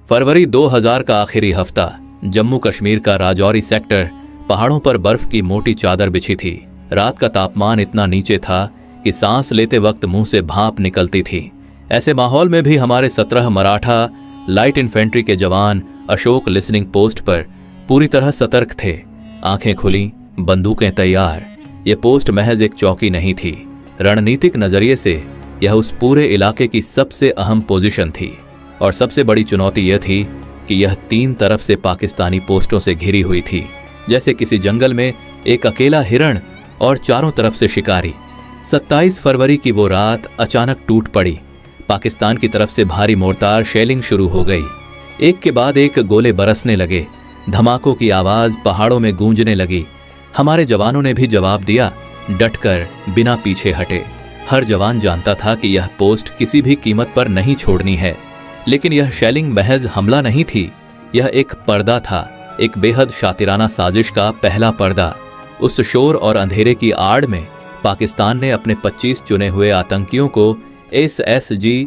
फरवरी 2000 का आखिरी हफ्ता। जम्मू कश्मीर का राजौरी सेक्टर। पहाड़ों पर बर्फ की मोटी चादर बिछी थी। रात का तापमान इतना नीचे था कि सांस लेते वक्त मुंह से भाप निकलती थी। ऐसे माहौल में भी हमारे 17 मराठा लाइट इन्फेंट्री के जवान अशोक लिसनिंग पोस्ट पर पूरी तरह सतर्क थे। आंखें खुली, बंदूकें तैयार। यह पोस्ट महज एक चौकी नहीं थी। रणनीतिक नजरिए से यह उस पूरे इलाके की सबसे अहम पोजीशन थी। और सबसे बड़ी चुनौती यह थी कि यह 3 तरफ से पाकिस्तानी पोस्टों से घिरी हुई थी, जैसे किसी जंगल में एक अकेला हिरण और चारों तरफ से शिकारी। 27 फरवरी की वो रात अचानक टूट पड़ी। पाकिस्तान की तरफ से भारी मोर्टार शेलिंग शुरू हो गई। एक के बाद एक गोले बरसने लगे। धमाकों की आवाज पहाड़ों में गूंजने लगी। हमारे जवानों ने भी जवाब दिया, डटकर, बिना पीछे हटे। हर जवान जानता था कि यह पोस्ट किसी भी कीमत पर नहीं छोड़नी है। लेकिन यह शेलिंग महज हमला नहीं थी, यह एक पर्दा था, एक बेहद शातिराना साजिश का पहला पर्दा। उस शोर और अंधेरे की आड़ में पाकिस्तान ने अपने 25 चुने हुए आतंकियों को SSG,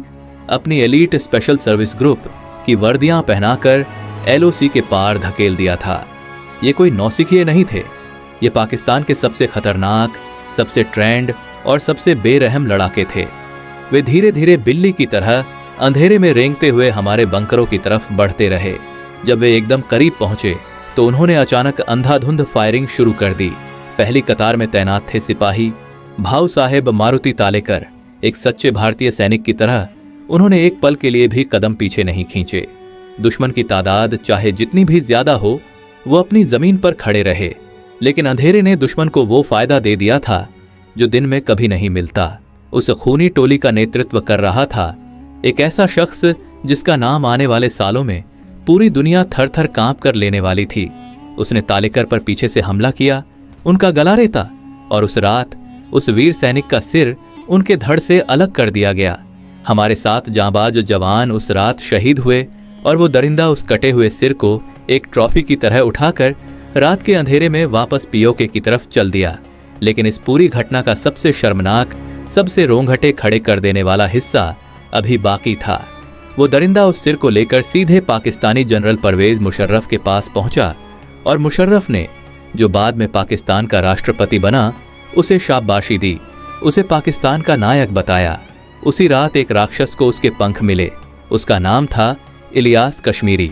अपनी एलीट स्पेशल सर्विस ग्रुप की वर्दियां पहनाकर LOC के पार धकेल दिया था। ये कोई नौसिखिए नहीं थे। ये पाकिस्तान के सबसे खतरनाक, सबसे ट्रेंड और सबसे बेरहम लड़ाके थे। वे धीरे धीरे बिल्ली की तरह अंधेरे में रेंगते हुए हमारे बंकरों की तरफ बढ़ते रहे। जब वे एकदम करीब पहुंचे तो उन्होंने अचानक अंधाधुंध फायरिंग शुरू कर दी। पहली कतार में तैनात थे सिपाही भाऊ साहेब मारुति तालेकर। एक सच्चे भारतीय सैनिक की तरह उन्होंने एक पल के लिए भी कदम पीछे नहीं खींचे। दुश्मन की तादाद चाहे जितनी भी ज्यादा हो, वो अपनी जमीन पर खड़े रहे। लेकिन अंधेरे ने दुश्मन को वो फायदा दे दिया था जो दिन में कभी नहीं मिलता। उस खूनी टोली का नेतृत्व कर रहा था एक ऐसा शख्स जिसका नाम आने वाले सालों में पूरी दुनिया थर थर कांप कर लेने वाली थी। उसने तालेकर पर पीछे से हमला किया, उनका गला रेता और उस रात उस वीर सैनिक का सिर उनके धड़ से अलग कर दिया गया। हमारे 7 जांबाज जवान उस रात शहीद हुए और वो दरिंदा उस कटे हुए सिर को एक ट्रॉफी की तरह उठाकर रात के अंधेरे में वापस POK की तरफ चल दिया। लेकिन इस पूरी घटना का सबसे शर्मनाक, सबसे रोंगटे खड़े कर देने वाला हिस्सा अभी बाकी था। वो दरिंदा उस सिर को लेकर सीधे पाकिस्तानी जनरल परवेज मुशर्रफ के पास पहुंचा और मुशर्रफ ने, जो बाद में पाकिस्तान का राष्ट्रपति बना, उसे शाबाशी दी, उसे पाकिस्तान का नायक बताया। उसी रात एक राक्षस को उसके पंख मिले। उसका नाम था इलियास कश्मीरी।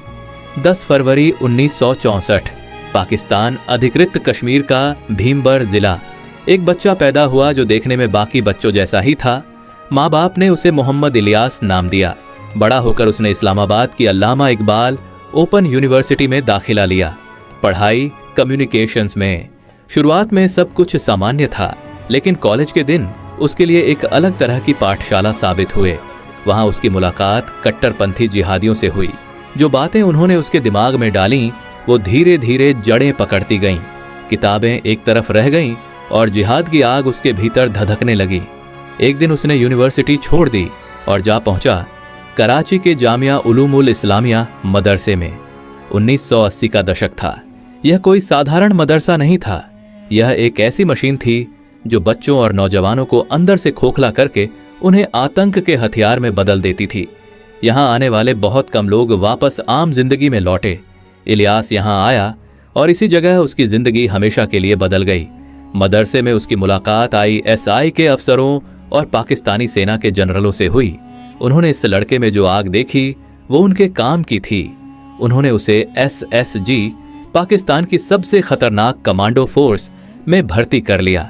10 फरवरी 1964 पाकिस्तान अधिकृत कश्मीर का भीमबर जिला। एक बच्चा पैदा हुआ जो देखने में बाकी बच्चों जैसा ही था। माँ बाप ने उसे मोहम्मद इलियास नाम दिया। बड़ा होकर उसने इस्लामाबाद की अल्लामा इकबाल ओपन यूनिवर्सिटी में दाखिला लिया। पढ़ाई कम्युनिकेशंस में। शुरुआत में सब कुछ सामान्य था, लेकिन कॉलेज के दिन उसके लिए एक अलग तरह की पाठशाला साबित हुए। वहां उसकी मुलाकात कट्टरपंथी जिहादियों से हुई। जो बातें उन्होंने उसके दिमाग में डाली वो धीरे धीरे जड़ें पकड़ती गईं। किताबें एक तरफ रह गईं और जिहाद की आग उसके भीतर धधकने लगी। एक दिन उसने यूनिवर्सिटी छोड़ दी और जा पहुंचा कराची के जामिया उलूमुल इस्लामिया मदरसे में। 1980 का दशक था। यह कोई साधारण मदरसा नहीं था। यह एक ऐसी मशीन थी जो बच्चों और नौजवानों को अंदर से खोखला करके उन्हें आतंक के हथियार में बदल देती थी। यहां आने वाले बहुत कम लोग वापस आम जिंदगी में लौटे। इलियास यहां आया और इसी जगह उसकी जिंदगी हमेशा के लिए बदल गई। मदरसे में उसकी मुलाकात ISI के अफसरों और पाकिस्तानी सेना के जनरलों से हुई। उन्होंने इस लड़के में जो आग देखी वो उनके काम की थी। उन्होंने उसे SSG, पाकिस्तान की सबसे खतरनाक कमांडो फोर्स में भर्ती कर लिया।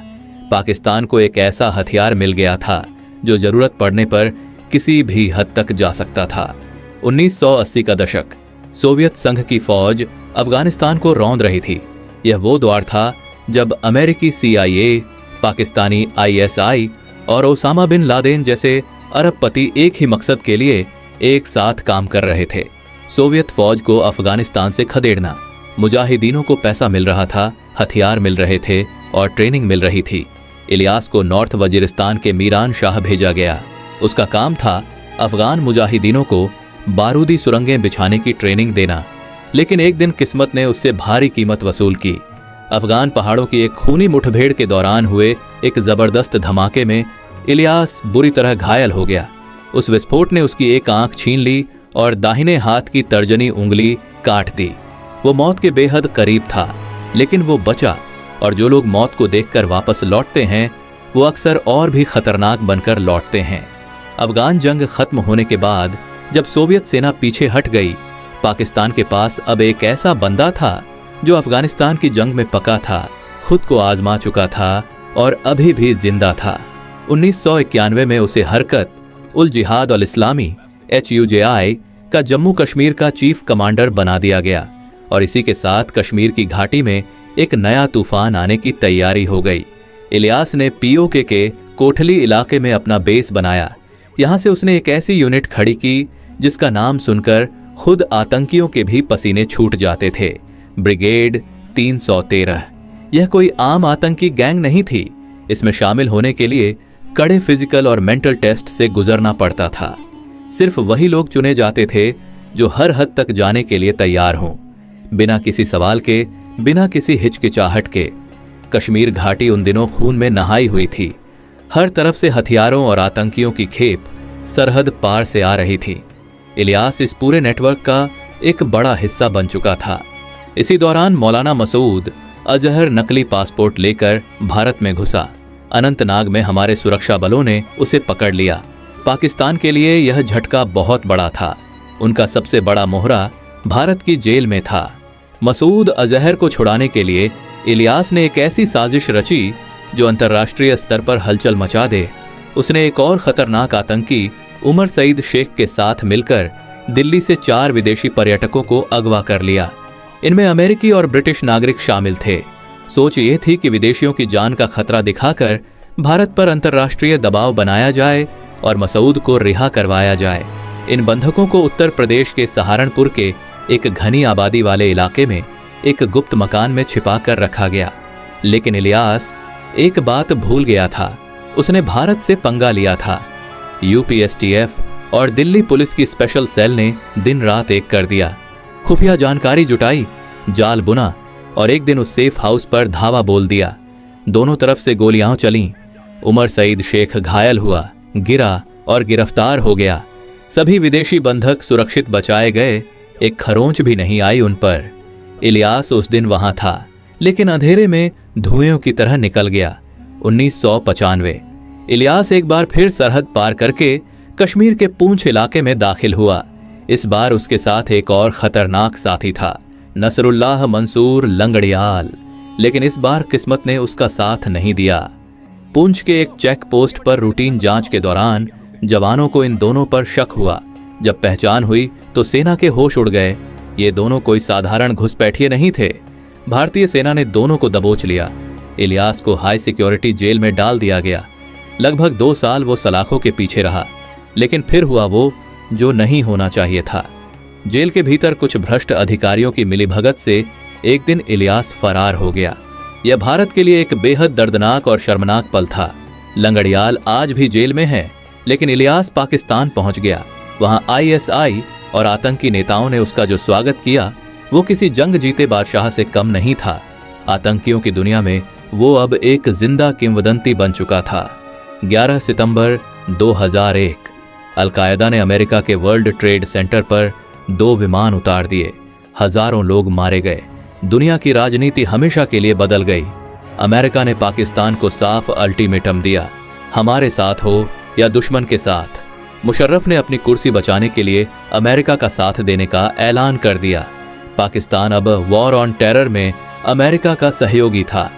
पाकिस्तान को एक ऐसा हथियार मिल गया था जो जरूरत पड़ने पर किसी भी हद तक जा सकता था। 1980 का दशक। सोवियत संघ की फौज अफगानिस्तान को रौंद रही थी। यह वो दौर था जब अमेरिकी CIA, पाकिस्तानी ISI और ओसामा बिन लादेन जैसे अरबपति एक ही मकसद के लिए एक साथ काम कर रहे थे। सोवियत फौज को अफगानिस्तान से खदेड़ना। मुजाहिदीनों को पैसा मिल रहा था, हथियार मिल रहे थे और ट्रेनिंग मिल रही थी। इलियास को नॉर्थ वजीरिस्तान के मीरान शाह भेजा गया। उसका काम था अफगान मुजाहिदीनों को बारूदी सुरंगें बिछाने की ट्रेनिंग देना। लेकिन एक दिन किस्मत ने उससे भारी कीमत वसूल की। अफगान पहाड़ों की एक खूनी मुठभेड़ के दौरान हुए एक जबरदस्त धमाके में इलियास बुरी तरह घायल हो गया। उस विस्फोट ने उसकी एक आंख छीन ली और दाहिने हाथ की तर्जनी उंगली काट दी। वो मौत के बेहद करीब था, लेकिन वो बचा। और जो लोग मौत को देखकर वापस लौटते हैं वो अक्सर और भी खतरनाक बनकर लौटते हैं। अफगान जंग खत्म होने के बाद जब सोवियत सेना पीछे हट गई, पाकिस्तान के पास अब एक ऐसा बंदा था जो अफगानिस्तान की जंग में पका था, खुद को आजमा चुका था और अभी भी जिंदा था। 1991 में उसे हरकत उल जिहाद अल इस्लामी HUJI का जम्मू कश्मीर का चीफ कमांडर बना दिया गया और इसी के साथ कश्मीर की घाटी में एक नया तूफान आने की तैयारी हो गई। इलियास ने POK के कोठली इलाके में अपना बेस बनाया। यहां से उसने एक ऐसी यूनिट खड़ी की जिसका नाम सुनकर खुद आतंकियों के भी पसीने छूट जाते थे, ब्रिगेड 313। यह कोई आम आतंकी गैंग नहीं थी। इसमें शामिल होने के लिए कड़े फिजिकल और मेंटल टेस्ट से गुजरना पड़ता था। सिर्फ वही लोग चुने जाते थे जो हर हद तक जाने के लिए तैयार हों, बिना किसी सवाल के, बिना किसी हिचकिचाहट के। कश्मीर घाटी उन दिनों खून में नहाई हुई थी। हर तरफ से हथियारों और आतंकियों की खेप सरहद पार से आ रही थी। इलियास इस पूरे नेटवर्क का एक बड़ा हिस्सा बन चुका था। इसी दौरान मौलाना मसूद अजहर नकली पासपोर्ट लेकर भारत में घुसा। अनंतनाग में हमारे सुरक्षा बलों ने उसे पकड़ लिया। पाकिस्तान के लिए यह झटका बहुत बड़ा था। उनका सबसे बड़ा मोहरा भारत की जेल में था। मसूद अजहर को छुड़ाने के लिए इलियास ने एक ऐसी साजिश रची जो अंतर्राष्ट्रीय स्तर पर हलचल मचा दे। उसने एक और खतरनाक आतंकी उमर सईद शेख के साथ मिलकर दिल्ली से 4 विदेशी पर्यटकों को अगवा कर लिया। इनमें अमेरिकी और ब्रिटिश नागरिक शामिल थे। सोच ये थी कि विदेशियों की जान का खतरा दिखाकर भारत पर अंतर्राष्ट्रीय दबाव बनाया जाए और मसूद को रिहा करवाया जाए। इन बंधकों को उत्तर प्रदेश के सहारनपुर के एक घनी आबादी वाले इलाके में एक गुप्त मकान में छिपा कर रखा गया। लेकिन इलियास एक बात भूल गया था। उसने भारत से पंगा लिया था। UPSTF और दिल्ली पुलिस की स्पेशल सेल ने दिन रात एक कर दिया। खुफिया जानकारी जुटाई, जाल बुना और एक दिन उस सेफ हाउस पर धावा बोल दिया। दोनों तरफ से गोलियां चलीं। उमर सईद शेख घायल हुआ, गिरा और गिरफ्तार हो गया। सभी विदेशी बंधक सुरक्षित बचाए गए। एक खरोंच भी नहीं आई उन पर। इलियास उस दिन वहां था, लेकिन अंधेरे में धुएं की तरह निकल गया। 1995 इलियास एक बार फिर सरहद पार करके कश्मीर के पूंछ इलाके में दाखिल हुआ। इस बार उसके साथ एक और खतरनाक साथी था, नसरुल्लाह मंसूर लंगड़ियाल। लेकिन इस बार किस्मत ने उसका साथ नहीं दिया। पूंछ के एक चेक पोस्ट पर रूटीन जांच के दौरान जवानों को इन दोनों पर शक हुआ। जब पहचान हुई तो सेना के होश उड़ गए। ये दोनों कोई साधारण घुसपैठिए नहीं थे। भारतीय सेना ने दोनों को दबोच लिया। इलियास को हाई सिक्योरिटी जेल में डाल दिया गया। लगभग 2 साल वो सलाखों के पीछे रहा, लेकिन फिर हुआ वो जो नहीं होना चाहिए था। जेल के भीतर कुछ भ्रष्ट अधिकारियों की मिलीभगत से एक दिन इलियास फरार हो गया। यह भारत के लिए एक बेहद दर्दनाक और शर्मनाक पल था। लंगड़ियाल आज भी जेल में है, लेकिन इलियास पाकिस्तान पहुंच गया। वहां ISI और आतंकी नेताओं ने उसका जो स्वागत किया वो किसी जंग जीते बादशाह से कम नहीं था। आतंकियों की दुनिया में वो अब एक जिंदा किंवदंती बन चुका था। 11 सितंबर 2001 अलकायदा ने अमेरिका के वर्ल्ड ट्रेड सेंटर पर 2 विमान उतार दिए। हजारों लोग मारे गए। दुनिया की राजनीति हमेशा के लिए बदल गई। अमेरिका ने पाकिस्तान को साफ अल्टीमेटम दिया, हमारे साथ हो या दुश्मन के साथ। मुशर्रफ ने अपनी कुर्सी बचाने के लिए अमेरिका का साथ देने का ऐलान कर दिया। पाकिस्तान अब वॉर ऑन टेरर में अमेरिका का सहयोगी था।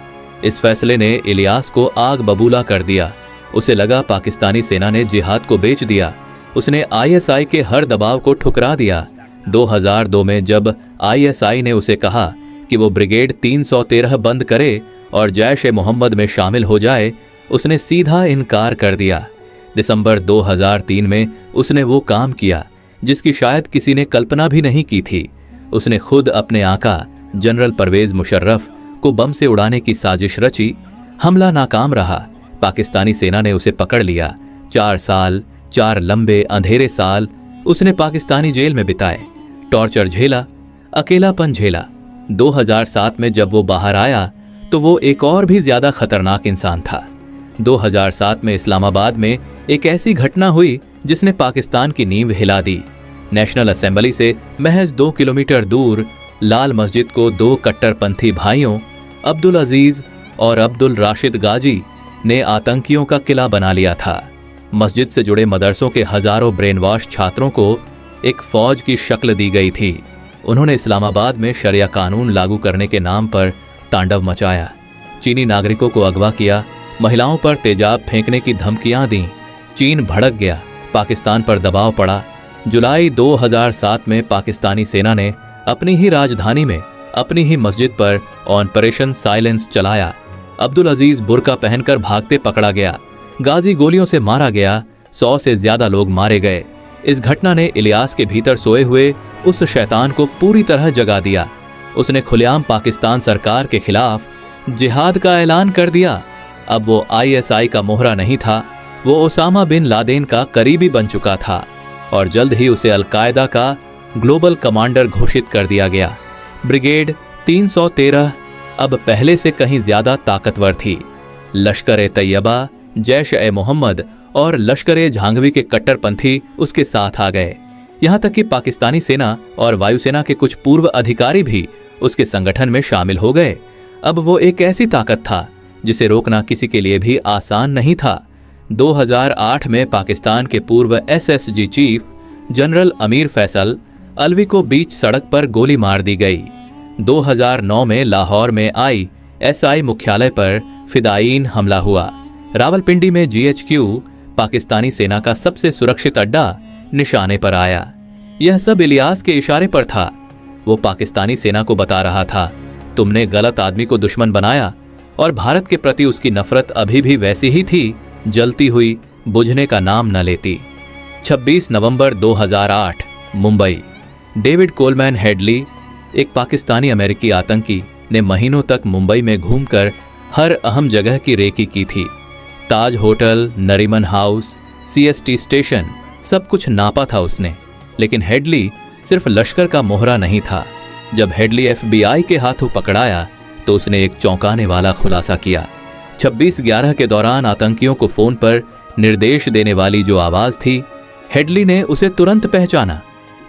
इस फैसले ने इलियास को आग बबूला कर दिया। उसे लगा पाकिस्तानी सेना ने जिहाद को बेच दिया। उसने ISI के हर दबाव को ठुकरा दिया। 2002 में जब ISI ने उसे कहा कि वो ब्रिगेड 313 बंद करे और जैश-ए-मोहम्मद में शामिल हो जाए, उसने सीधा इनकार कर दिया। दिसंबर 2003 में उसने वो काम किया जिसकी शायद किसी ने कल्पना भी नहीं की थी। उसने खुद अपने आका जनरल परवेज मुशर्रफ को बम से उड़ाने की साजिश रची। हमला नाकाम रहा। पाकिस्तानी सेना ने उसे पकड़ लिया। 4 साल, 4 लंबे अंधेरे साल उसने पाकिस्तानी जेल में बिताए। टॉर्चर झेला, अकेलापन झेला। 2007 में जब वो बाहर आया तो वो एक और भी ज्यादा खतरनाक इंसान था। 2007 में इस्लामाबाद में एक ऐसी घटना हुई जिसने पाकिस्तान की नींव हिला दी। नेशनल असेंबली से महज 2 किलोमीटर दूर लाल मस्जिद को 2 कट्टरपंथी भाइयों अब्दुल अजीज और अब्दुल राशिद गाजी ने आतंकियों का किला बना लिया था। मस्जिद से जुड़े मदरसों के हजारों ब्रेन वॉश छात्रों को एक फौज की शक्ल दी गई थी। उन्होंने इस्लामाबाद में शरिया कानून लागू करने के नाम पर तांडव मचाया, चीनी नागरिकों को अगवा किया, महिलाओं पर तेजाब फेंकने की धमकियां दी। चीन भड़क गया, पाकिस्तान पर दबाव पड़ा। जुलाई 2007 में पाकिस्तानी सेना ने अपनी ही राजधानी में अपनी ही मस्जिद पर ऑपरेशन साइलेंस चलाया। अब्दुल अजीज बुर्का पहनकर भागते पकड़ा गया, गाजी गोलियों से मारा गया, 100 से ज्यादा लोग मारे गए। इस घटना ने इलियास के भीतर सोए हुए उस शैतान को पूरी तरह जगा दिया। उसने खुलेआम पाकिस्तान सरकार के खिलाफ जिहाद का ऐलान कर दिया। अब वो ISI का मोहरा नहीं था, वो ओसामा बिन लादेन का करीबी बन चुका था और जल्द ही उसे अलकायदा का ग्लोबल कमांडर घोषित कर दिया गया। ब्रिगेड 313 अब पहले से कहीं ज्यादा ताकतवर थी। लश्कर-ए-तैयबा, जैश-ए-मोहम्मद और लश्कर-ए-झांगवी के कट्टरपंथी उसके साथ आ गए। यहां तक कि पाकिस्तानी सेना और वायुसेना के कुछ पूर्व अधिकारी भी उसके संगठन में शामिल हो गए। अब वो एक ऐसी ताकत था जिसे रोकना किसी के लिए भी आसान नहीं था। 2008 में पाकिस्तान के पूर्व SSG chief general Amir Faisal Alvi को बीच सड़क पर गोली मार दी गई। 2009 में लाहौर में ISI मुख्यालय पर फिदायीन हमला हुआ। रावलपिंडी में GHQ पाकिस्तानी सेना का सबसे सुरक्षित अड्डा निशाने पर आया। यह सब इलियास के इशारे पर था। वो पाकिस्तानी सेना को बता रहा था, तुमने गलत आदमी को दुश्मन बनाया, और भारत के प्रति उसकी नफरत अभी भी वैसी ही थी, जलती हुई, बुझने का नाम न लेती। 26 नवंबर 2008 मुंबई। डेविड कोलमैन हेडली, एक पाकिस्तानी अमेरिकी आतंकी, ने महीनों तक मुंबई में घूमकर हर अहम जगह की रेकी की थी। Taj hotel, Nariman house, CST station, सब कुछ नापा था उसने। लेकिन हेडली सिर्फ लश्कर का मोहरा नहीं था। जब हेडली FBI के हाथों पकड़ाया तो उसने एक चौंकाने वाला खुलासा किया। 26/11 के दौरान आतंकियों को फोन पर निर्देश देने वाली जो आवाज थी, हेडली ने उसे तुरंत पहचाना।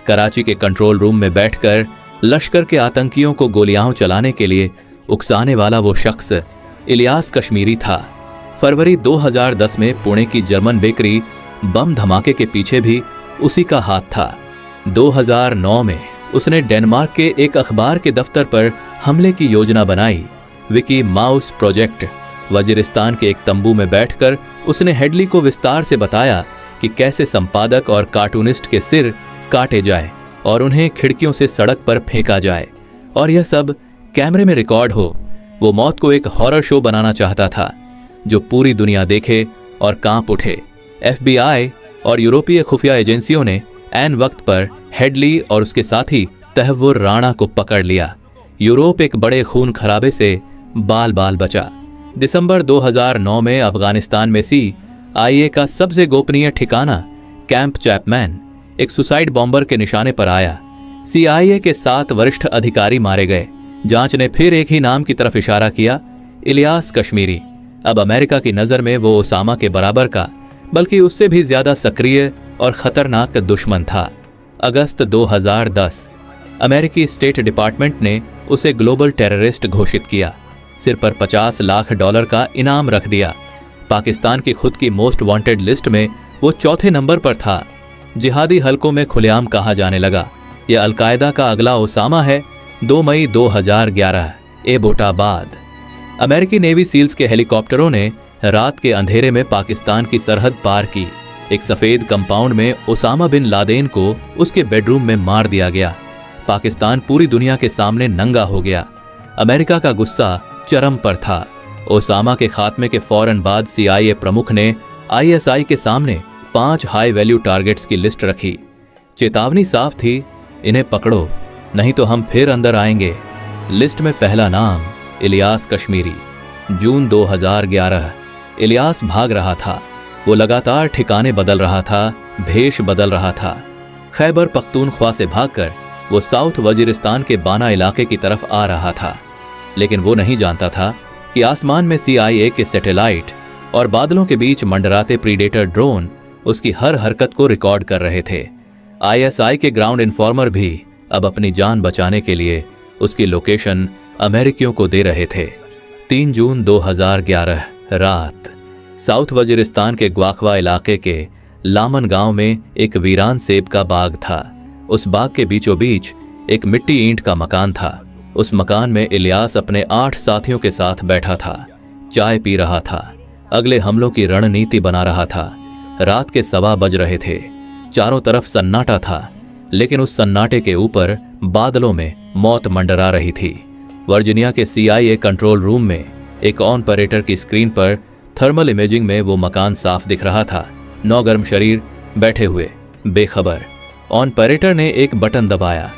कराची के कंट्रोल रूम में बैठकर लश्कर के आतंकियों को गोलियां चलाने के लिए उकसाने वाला वो शख्स इलियास कश्मीरी था। फरवरी 2010 में पुणे की जर्मन बेकरी बम धमाके के पीछे भी उसी का हाथ था। 2009 में उसने डेनमार्क के एक अखबार के दफ्तर पर हमले की योजना बनाई। Vicky mouse project. वजीरिस्तान के एक तंबू में बैठकर उसने हेडली को विस्तार से बताया कि कैसे संपादक और कार्टूनिस्ट के सिर काटे जाए और उन्हें खिड़कियों से सड़क पर फेंका जाए, और यह सब कैमरे में रिकॉर्ड हो। वो मौत को एक हॉरर शो बनाना चाहता था जो पूरी दुनिया देखे और कांप उठे। FBI और यूरोपीय खुफिया एजेंसियों ने ऐन वक्त पर हेडली और उसके साथी तहव्वुर राणा को पकड़ लिया। यूरोप एक बड़े खून खराबे से बाल बाल बचा। दिसंबर 2009 में अफगानिस्तान में CIA का सबसे गोपनीय ठिकाना कैंप चैपमैन एक सुसाइड बॉम्बर के निशाने पर आया। CIA के 7 वरिष्ठ अधिकारी मारे गए। जांच ने फिर एक ही नाम की तरफ इशारा किया, इलियास कश्मीरी। अब अमेरिका की नजर में वो ओसामा के बराबर का, बल्कि उससे भी ज्यादा सक्रिय और खतरनाक दुश्मन था। अगस्त 2010 अमेरिकी स्टेट डिपार्टमेंट ने उसे ग्लोबल टेररिस्ट घोषित किया। सिर पर $50 लाख का इनाम रख दिया। पाकिस्तान की खुद की मोस्ट वांटेड लिस्ट में वो 4थे नंबर पर था। जिहादी हलकों में खुलेआम कहा जाने लगा, यह अलकायदा का अगला ओसामा है। 2 मई 2011 एबोटाबाद। अमेरिकी नेवी सील्स के हेलीकॉप्टरों ने रात के अंधेरे में पाकिस्तान की सरहद पार की। एक सफेद कंपाउंड में ओसामा बिन लादेन को उसके बेडरूम में मार दिया गया। पाकिस्तान पूरी दुनिया के सामने नंगा हो गया। अमेरिका का गुस्सा चरम पर था। ओसामा के खात्मे के फौरन बाद CIA प्रमुख ने ISI के सामने 5 हाई वैल्यू टारगेट्स की लिस्ट रखी। चेतावनी साफ थी, इन्हें पकड़ो नहीं तो हम फिर अंदर आएंगे। लिस्ट में पहला नाम इलियास कश्मीरी। जून 2011 इलियास भाग रहा था। वो लगातार ठिकाने बदल रहा था, भेष बदल रहा था। खैबर पख्तूनख्वा से भागकर वो साउथ वजीरिस्तान के बाना इलाके की तरफ आ रहा था। लेकिन वो नहीं जानता था कि आसमान में CIA के सैटेलाइट और बादलों के बीच मंडराते प्रीडेटर ड्रोन उसकी हर हरकत को रिकॉर्ड कर रहे थे। आईएसआई के ग्राउंड इन्फॉर्मर भी अब अपनी जान बचाने के लिए उसकी लोकेशन अमेरिकियों को दे रहे थे। 3 जून 2011 रात साउथ वजीरिस्तान के ग्वाखवा इलाके के लामन गांव में एक वीरान सेब का बाग था। उस बाग के बीचों बीच एक मिट्टी ईंट का मकान था। उस मकान में इलियास अपने 8 साथियों के साथ बैठा था, चाय पी रहा था, अगले हमलों की रणनीति बना रहा था। रात के 1:15 बज रहे थे। चारों तरफ सन्नाटा था, लेकिन उस सन्नाटे के ऊपर बादलों में मौत मंडरा रही थी। वर्जीनिया के CIA कंट्रोल रूम में एक ऑपरेटर की स्क्रीन पर थर्मल इमेजिंग में वो मकान साफ दिख रहा था। 9 गर्म शरीर बैठे हुए बेखबर। ऑपरेटर ने एक बटन दबाया,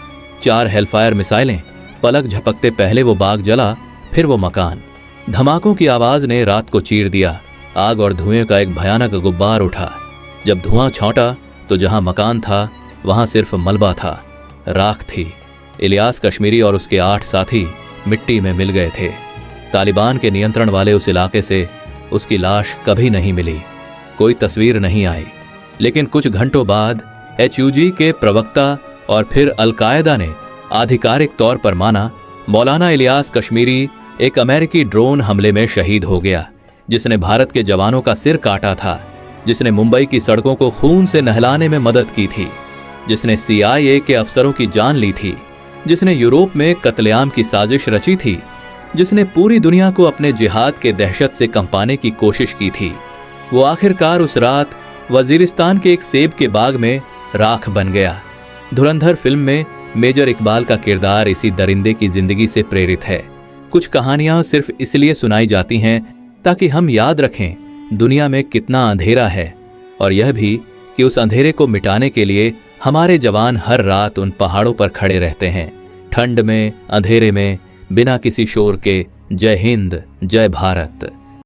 4 हेलफायर मिसाइलें। पलक झपकते पहले वो बाग जला, फिर वो मकान। धमाकों की आवाज ने रात को चीर दिया। आग और धुएं का एक भयानक गुब्बार उठा। जब धुआं छौंटा तो जहां मकान था वहां सिर्फ मलबा था, राख थी। इलियास कश्मीरी और उसके 8 साथी मिट्टी में मिल गए थे। तालिबान के नियंत्रण वाले उस इलाके से उसकी लाश कभी नहीं मिली, कोई तस्वीर नहीं आई। लेकिन कुछ घंटों बाद HUG के प्रवक्ता और फिर अलकायदा ने आधिकारिक तौर पर माना मौलाना इलियास कश्मीरी एक अमेरिकी ड्रोन हमले में शहीद हो गया, जिसने भारत के जवानों का सिर काटा था, जिसने मुंबई की सड़कों को खून से नहलाने में मदद की थी, जिसने CIA के अफसरों की जान ली थी, जिसने यूरोप में कत्लेआम की साजिश रची थी, जिसने पूरी दुनिया को अपने जिहाद के दहशत से कंपाने की कोशिश की थी। वो आखिरकार उस रात वजीरिस्तान के एक सेब के बाग में राख बन गया। धुरंधर फिल्म में मेजर इकबाल का किरदार इसी दरिंदे की जिंदगी से प्रेरित है। कुछ कहानियां सिर्फ इसलिए सुनाई जाती हैं ताकि हम याद रखें दुनिया में कितना अंधेरा है, और यह भी कि उस अंधेरे को मिटाने के लिए हमारे जवान हर रात उन पहाड़ों पर खड़े रहते हैं, ठंड में, अंधेरे में, बिना किसी शोर के। जय हिंद, जय भारत।